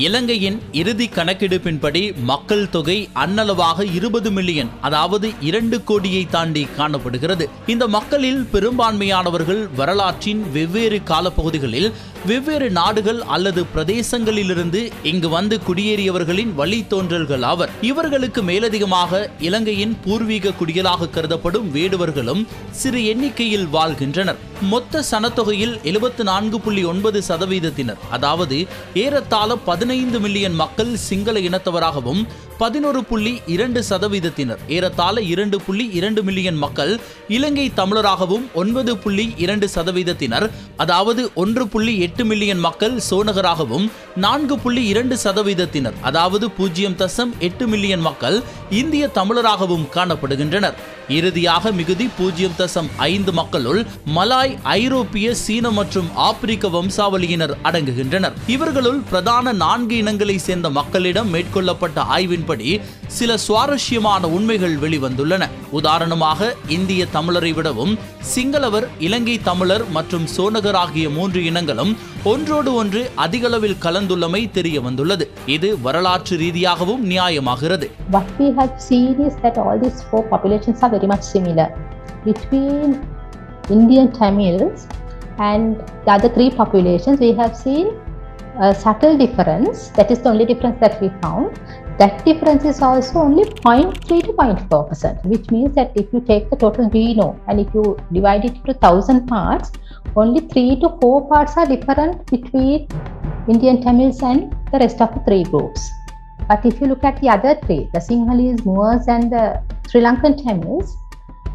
இலங்கையின் இறுதி கணக்கெடுப்பின்படி மக்கள் தொகை அன்னளவாக 20 மில்லியன், அதாவது 2 கோடியை தாண்டி காணப்படுகிறது. இந்த மக்களில் பெரும்பான்மையானவர்கள் வரலாற்றின் வெவ்வேறு காலப்பகுதிகளில் வெவ்வேறு நாடுகள் அல்லது பிரதேசங்களிலிருந்து இங்கு வந்து குடியேறியவர்களின் வழித்தோன்றல்கள் ஆவர். இவர்களுக்கு மேலதிகமாக இலங்கையின் பூர்வீக குடிகளாக கருதப்படும் வேடுவர்களும் சிறு எண்ணிக்கையில் வாழ்கின்றனர். மொத்த சனத்தொகையில் 74.9%, அதாவது ஏறத்தாழ 15 மில்லியன் மக்கள் சிங்கள இனத்தவராகவும் 11.2%, ஏறத்தாழ 2.2 மில்லியன் மக்கள் இலங்கை தமிழராகவும் 9.2%, அதாவது 1.8 மில்லியன் மக்கள் சோனகராகவும் 4.2%, அதாவது 0.8 மில்லியன் மக்கள் இந்திய தமிழராகவும் காணப்படுகின்றனர். இறுதியாக மிகுதி 0.5 மக்களுள் மலாய், ஐரோப்பிய, சீன மற்றும் ஆப்பிரிக்க வம்சாவளியினர் அடங்குகின்றனர். இவர்களுள் பிரதான 4 இனங்களை சேர்ந்த மக்களிடம் மேற்கொள்ளப்பட்ட ஆய்வின்படி சில சுவாரஸ்யமான உண்மைகள் வெளிவந்துள்ளன. உதாரணமாக, இந்திய தமிழரை விடவும் சிங்களவர், இலங்கை தமிழர் மற்றும் சோனகர் ஆகிய 3 இனங்களும் ஒன்றோடு ஒன்று அதிகளவில் கலந்துள்ளமை தெரிய வந்துள்ளது. இது வரலாற்று ரீதியாகவும் நியாயமாகிறது. What we have seen is that all these 4 populations are very much similar. Between Indian Tamils and the other 3 populations, we have seen a subtle difference. That is the only difference that we found. That difference is also only 0.3 to 0.4%, which means that if you take the total genome and if you divide it into 1000 parts, only 3 to 4 parts are different between Indian Tamils and the rest of the 3 groups. But if you look at the other 3, the Sinhalese, Moors and the Sri Lankan Tamils,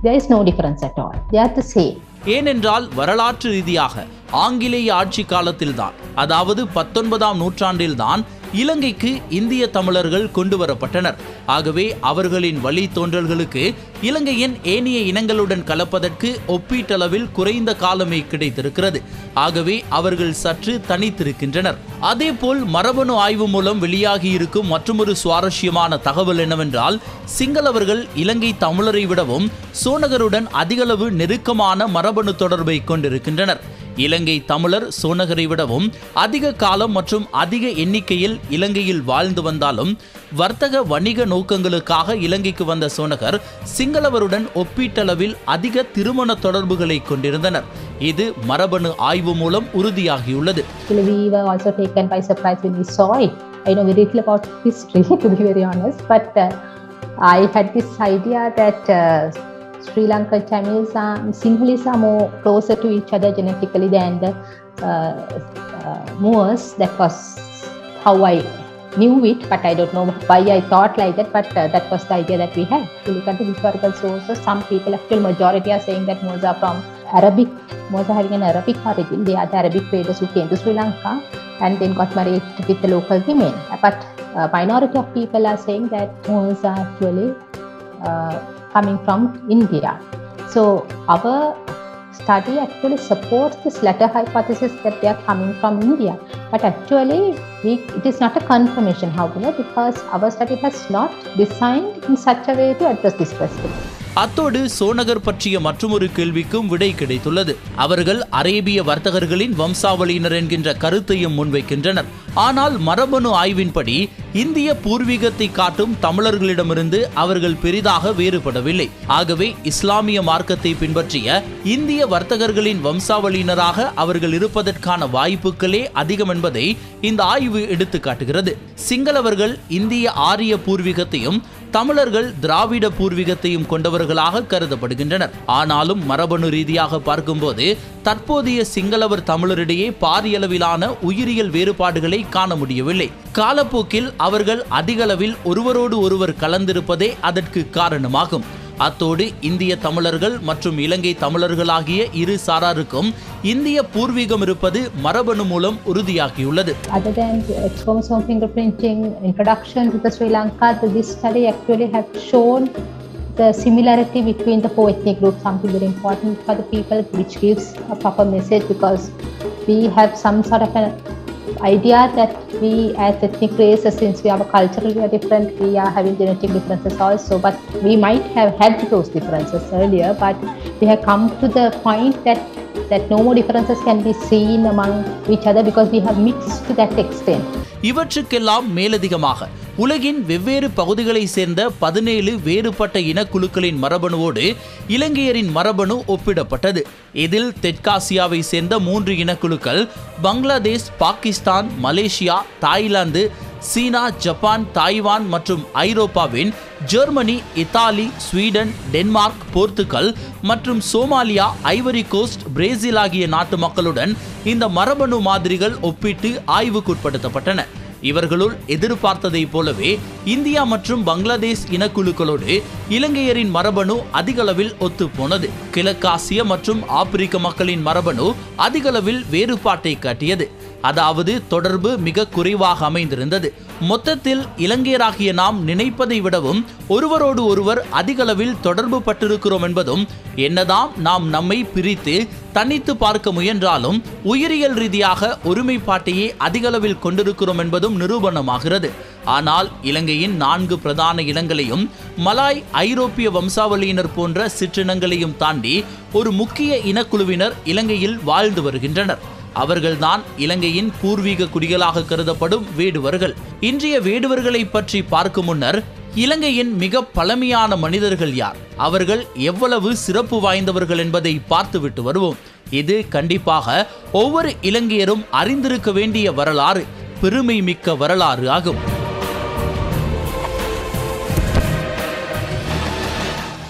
there is no difference at all. They are the same. ஏனென்றால் வரலாற்று ரீதியாக ஆங்கிலேய ஆட்சி காலத்தில்தான், அதாவது 19ஆம் நூற்றாண்டில்தான் இலங்கைக்கு இந்திய தமிழர்கள் கொண்டு வரப்பட்டனர். ஆகவே அவர்களின் வழித்தோன்றல்களுக்கு இலங்கையின் ஏனைய இனங்களுடன் கலப்பதற்கு ஒப்பீட்டளவில் குறைந்த காலமே கிடைத்திருக்கிறது. ஆகவே அவர்கள் சற்று தனித்திருக்கின்றனர். அதேபோல் மரபணு ஆய்வு மூலம் வெளியாகியிருக்கும் மற்றொரு சுவாரஸ்யமான தகவல் என்னவென்றால், சிங்களவர்கள் இலங்கை தமிழரை விடவும் சோனகருடன் அதிகளவு நெருக்கமான மரபணு தொடர்பை கொண்டிருக்கின்றனர். இலங்கை தமிழர் சோனகரை விடவும் அதிக காலம் மற்றும் அதிக எண்ணிக்கையில் இலங்கையில் வாழ்ந்து வந்தாலும் வர்த்தக வணிக நோக்கங்களுக்காக இலங்கைக்கு வந்த சோனகர் சிங்களவருடன் ஒப்பீட்டளவில் அதிக திருமண தொடர்புகளை கொண்டிருந்தனர். இது மரபணு ஆய்வு மூலம் உறுதியாகியுள்ளது. We were also taken by surprise when we saw it. I know very little about history, to be very honest, but I had this idea that Sri Lankan Tamils and Sinhalese are more closer to each other genetically than the Moors. That was how I knew it, but I don't know why I thought like that, but that was the idea that we had. If you look at the historical sources, some people, actual majority are saying that Moors are from Arabic. Moors are having an Arabic origin. They are the Arabic traders who came to Sri Lanka and then got married with the local women. But minority of people are saying that Moors are actually coming from India. So our study actually supports this latter hypothesis that they are coming from India. But actually it is not a confirmation, however, because our study has not designed in such a way to address this question. அத்தோடு சோனகர் பற்றிய மற்றொரு கேள்விக்கும் விடை கிடைத்துள்ளது. அவர்கள் அரேபிய வர்த்தகர்களின் வம்சாவளியினர் என்கின்ற கருத்தையும் முன்வைக்கின்றனர். ஆனால் மரபணு ஆய்வின்படி இந்திய பூர்வீகத்தை காட்டும் தமிழர்களிடமிருந்து அவர்கள் பெரிதாக வேறுபடவில்லை. ஆகவே இஸ்லாமிய மார்க்கத்தை பின்பற்றிய இந்திய வர்த்தகர்களின் வம்சாவளியினராக அவர்கள் இருப்பதற்கான வாய்ப்புகளே அதிகம் என்பதை இந்த ஆய்வு எடுத்து காட்டுகிறது. சிங்களவர்கள் இந்திய ஆரிய பூர்வீகத்தையும் தமிழர்கள் திராவிட பூர்வீகத்தையும் கொண்டவர்களாக கருதப்படுகின்றனர். ஆனாலும் மரபணு ரீதியாக பார்க்கும்போது தற்போதைய சிங்களவர் தமிழரிடையே பாரியளவிலான உயிரியல் வேறுபாடுகளை காண முடியவில்லை. காலப்போக்கில் அவர்கள் அதிகளவில் ஒருவரோடு ஒருவர் கலந்திருப்பதே அதற்கு காரணமாகும். அத்தோடு இந்திய தமிழர்கள் மற்றும் இலங்கை தமிழர்களாகிய இரு சாராருக்கும் இந்திய பூர்வீகம் இருப்பது மரபணு மூலம் உறுதியாகியுள்ளது. Other than chromosome fingerprinting introduction to the Sri Lanka, this study actually have shown the similarity between the 4 ethnic groups, something very important for the people, which gives a proper message, because we have some sort of an idea that we as ethnic races, since we are culturally different, we are having genetic differences also, but we might have had those differences earlier, but we have come to the point that that no more differences can be seen among each other because we have mixed to that extent. இவற்றுக்கெல்லாம் மேலதிகமாக உலகின் வெவ்வேறு பகுதிகளை சேர்ந்த 17 வேறுபட்ட இனக்குழுக்களின் மரபணுவோடு இலங்கையரின் மரபணு ஒப்பிடப்பட்டது. இதில் தெற்காசியாவை சேர்ந்த 3 இனக்குழுக்கள் பங்களாதேஷ், பாகிஸ்தான், மலேசியா, தாய்லாந்து, சீனா, ஜப்பான், தாய்வான் மற்றும் ஐரோப்பாவின் Germany, Italy, Sweden, Denmark, Portugal மற்றும் சோமாலியா, ஐவரி கோஸ்ட், பிரேசில் ஆகிய நாட்டு மக்களுடன் இந்த மரபணு மாதிரிகள் ஒப்பிட்டு ஆய்வுக்குட்படுத்தப்பட்டன. இவர்களுள் எதிர்பார்த்ததை போலவே இந்தியா மற்றும் பங்களாதேஷ் இனக்குழுக்களோடு இலங்கையரின் மரபணு அதிகளவில் ஒத்துப்போனது. கிழக்காசிய மற்றும் ஆப்பிரிக்க மக்களின் மரபணு அதிகளவில் வேறுபாட்டை காட்டியது. அதாவது தொடர்பு மிக குறைவாக அமைந்திருந்தது. மொத்தத்தில் இலங்கையராகிய நாம் நினைப்பதை விடவும் ஒருவரோடு ஒருவர் அதிகளவில் தொடர்பு பட்டிருக்கிறோம் என்பதும், என்னதான் நாம் நம்மை பிரித்து தனித்து பார்க்க முயன்றாலும் உயிரியல் ரீதியாக ஒருமைப்பாட்டையே அதிகளவில் கொண்டிருக்கிறோம் என்பதும் நிரூபணமாகிறது. ஆனால் இலங்கையின் 4 பிரதான இனங்களையும் மலாய், ஐரோப்பிய வம்சாவளியினர் போன்ற சிற்றினங்களையும் தாண்டி ஒரு முக்கிய இனக்குழுவினர் இலங்கையில் வாழ்ந்து வருகின்றனர். அவர்கள்தான் இலங்கையின் பூர்வீக குடிகளாக கருதப்படும் வேடுவர்கள். இன்றைய வேடுவர்களை பற்றி பார்க்கும் முன்னர் இலங்கையின் மிக பழமையான மனிதர்கள் யார், அவர்கள் எவ்வளவு சிறப்பு வாய்ந்தவர்கள் என்பதை பார்த்துவிட்டு வருவோம். இது கண்டிப்பாக ஒவ்வொரு இலங்கையரும் அறிந்திருக்க வேண்டிய வரலாறு, பெருமை மிக்க வரலாறு ஆகும்.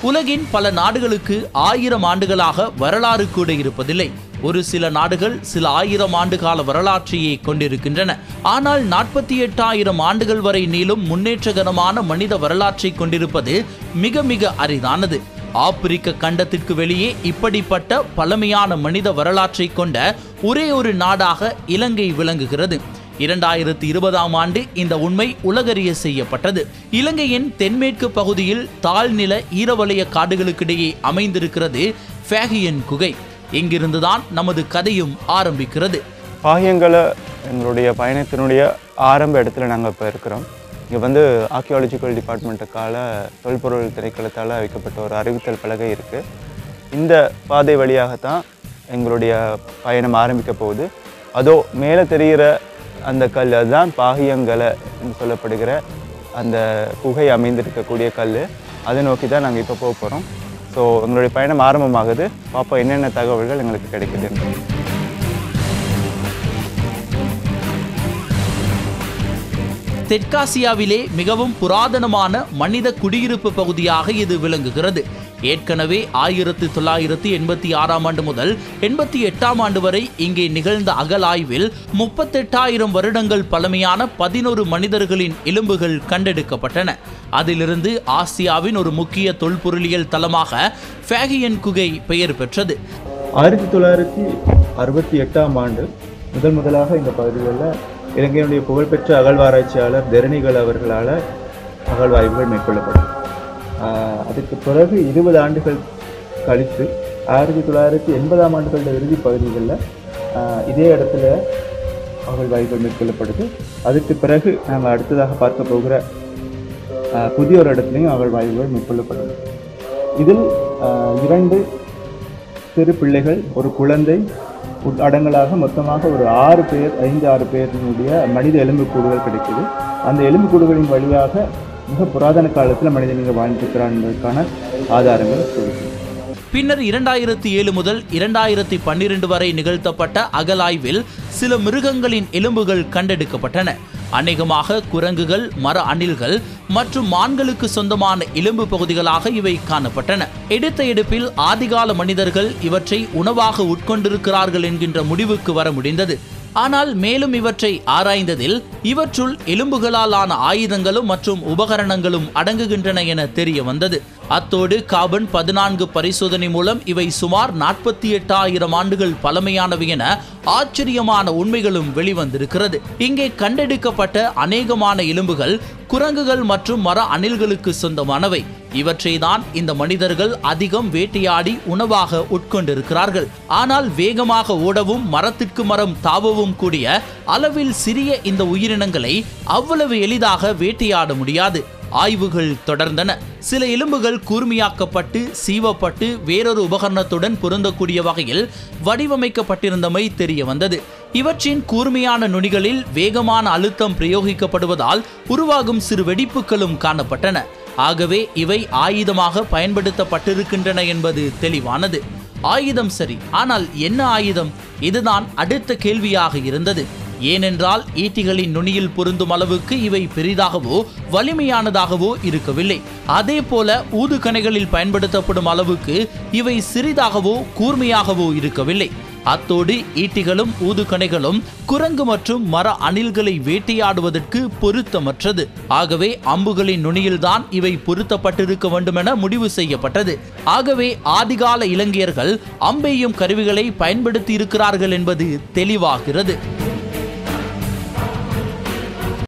உலகின் பல நாடுகளுக்கு 1000 ஆண்டுகளாக வரலாறு கூட இருப்பதில்லை. ஒரு சில நாடுகள் சில 1000 ஆண்டுகால வரலாற்றையே கொண்டிருக்கின்றன. ஆனால் 48,000 ஆண்டுகள் வரை நீளும் முன்னேற்றகரமான மனித வரலாற்றை கொண்டிருப்பது மிக மிக அரிதானது. ஆப்பிரிக்க கண்டத்திற்கு வெளியே இப்படிப்பட்ட பழமையான மனித வரலாற்றை கொண்ட ஒரே ஒரு நாடாக இலங்கை விளங்குகிறது. 2020ஆம் ஆண்டு இந்த உண்மை உலகறிய செய்யப்பட்டது. இலங்கையின் தென்மேற்கு பகுதியில் தாழ்நில ஈரவலய காடுகளுக்கிடையே அமைந்திருக்கிறது ஃபேகியன் குகை. இங்கிருந்துதான் நமது கதையும் ஆரம்பிக்கிறது. பாகியங்கள எங்களுடைய பயணத்தினுடைய ஆரம்ப இடத்துல நாங்கள் இப்போ இருக்கிறோம். இங்கே ஆர்கியாலஜிக்கல் டிபார்ட்மெண்ட்டுக்கால தொல்பொருள் திணைக்களத்தால் வைக்கப்பட்ட ஒரு அறிவித்தல் பலகை இருக்குது. இந்த பாதை வழியாகத்தான் எங்களுடைய பயணம் ஆரம்பிக்க போகுது. அதோ மேலே தெரிகிற அந்த கல், அதுதான் பாகியங்கலை என்று சொல்லப்படுகிற அந்த குகை அமைந்திருக்கக்கூடிய கல். அதை நோக்கி தான் நாங்கள் இப்போ போக போகிறோம். ஸோ எங்களுடைய பயணம் ஆரம்பமாகுது. பாப்பா என்னென்ன தகவல்கள் எங்களுக்கு கிடைக்குது. தெற்காசியாவிலே மிகவும் புராதனமான மனித குடியிருப்பு பகுதியாக இது விளங்குகிறது. ஏற்கனவே 1986ஆம் ஆண்டு முதல் 88ஆம் ஆண்டு வரை இங்கே நிகழ்ந்த அகழாய்வில் 38,000 வருடங்கள் பழமையான 11 மனிதர்களின் எலும்புகள் கண்டெடுக்கப்பட்டன. அதிலிருந்து ஆசியாவின் ஒரு முக்கிய தொல்பொருளியல் தலமாக ஃபேகியன் குகை பெயர் பெற்றது. 1968ஆம் ஆண்டு முதலாக இந்த பகுதிகளில் இலங்கையினுடைய புகழ்பெற்ற அகழ்வாராய்ச்சியாளர் தெரணிகள் அவர்களால் அகழ்வாய்வுகள் மேற்கொள்ளப்படும். அதுக்கு பிறகு 20 ஆண்டுகள் கழித்து 1980ஆம் ஆண்டுகளோட இறுதி பகுதிகளில் இதே இடத்துல அகழ்வாய்வுகள் மேற்கொள்ளப்படுது. அதுக்கு பிறகு நாங்கள் அடுத்ததாக பார்க்க போகிற புதிய ஒரு இடத்துலையும் அகழ்வாய்வுகள் மேற்கொள்ளப்படுது. இதில் 2 சிறு பிள்ளைகள், ஒரு குழந்தை அடங்கலாக மொத்தமாக ஒரு 5-6 பேரினுடைய மனித எலும்புக்கூடுகள் கிடைக்குது. அந்த எலும்புக்கூடுகளின் வழியாக மிக புராதன காலத்தில் மனிதன் இங்கே வாழ்ந்திருக்கிறான் என்பதற்கான ஆதாரங்கள் கொடுக்கும். பின்னர் 2007 முதல் 2012 வரை நிகழ்த்தப்பட்ட அகழாய்வில் சில மிருகங்களின் எலும்புகள் கண்டெடுக்கப்பட்டன. அநேகமாக குரங்குகள், மர அணில்கள் மற்றும் மான்களுக்கு சொந்தமான எலும்பு பகுதிகளாக இவை காணப்பட்டன. எடுத்த எடுப்பில் ஆதிகால மனிதர்கள் இவற்றை உணவாக உட்கொண்டிருக்கிறார்கள் என்கின்ற முடிவுக்கு வர முடிந்தது. ஆனால் மேலும் இவற்றை ஆராய்ந்ததில் இவற்றுள் எலும்புகளால் ஆன ஆயுதங்களும் மற்றும் உபகரணங்களும் அடங்குகின்றன என தெரிய வந்தது. அத்தோடு கார்பன் 14 பரிசோதனை மூலம் இவை சுமார் 48,000 ஆண்டுகள் பழமையானவை என ஆச்சரியமான உண்மைகளும் வெளிவந்திருக்கிறது. இங்கே கண்டெடுக்கப்பட்ட அநேகமான எலும்புகள் குரங்குகள் மற்றும் மர அணில்களுக்கு சொந்தமானவை. இவற்றை தான் இந்த மனிதர்கள் அதிகம் வேட்டையாடி உணவாக உட்கொண்டிருக்கிறார்கள். ஆனால் வேகமாக ஓடவும் மரத்திற்கு மரம் தாவவும் கூடிய அளவில் சிறிய இந்த உயிரினங்களை அவ்வளவு எளிதாக வேட்டையாட முடியாது. ஆய்வுகள் தொடர்ந்தன. சில எலும்புகள் கூர்மையாக்கப்பட்டு சீவப்பட்டு வேறொரு உபகரணத்துடன் பொருந்தக்கூடிய வகையில் வடிவமைக்கப்பட்டிருந்தமை தெரிய வந்தது. இவற்றின் கூர்மையான நுனிகளில் வேகமான அழுத்தம் பிரயோகிக்கப்படுவதால் உருவாகும் சிறு வெடிப்புகளும் காணப்பட்டன. ஆகவே இவை ஆயுதமாக பயன்படுத்தப்பட்டிருக்கின்றன என்பது தெளிவானது. ஆயுதம் சரி, ஆனால் என்ன ஆயுதம்? இதுதான் அடுத்த கேள்வியாக இருந்தது. ஏனென்றால் ஈட்டிகளின் நுனியில் பொருந்தும் அளவுக்கு இவை பெரிதாகவோ வலிமையானதாகவோ இருக்கவில்லை. அதே போல ஊதுகணைகளில் பயன்படுத்தப்படும் அளவுக்கு இவை சிறிதாகவோ கூர்மையாகவோ இருக்கவில்லை. அத்தோடு ஈட்டிகளும் ஊதுகணைகளும் குரங்கு மற்றும் மர அணில்களை வேட்டையாடுவதற்கு பொருத்தமற்றது. ஆகவே அம்புகளின் நுனியில்தான் இவை பொருத்தப்பட்டிருக்க வேண்டுமென முடிவு செய்யப்பட்டது. ஆகவே ஆதிகால இலங்கையர்கள் அம்பெய்யும் கருவிகளை பயன்படுத்தி இருக்கிறார்கள் என்பது தெளிவாகிறது.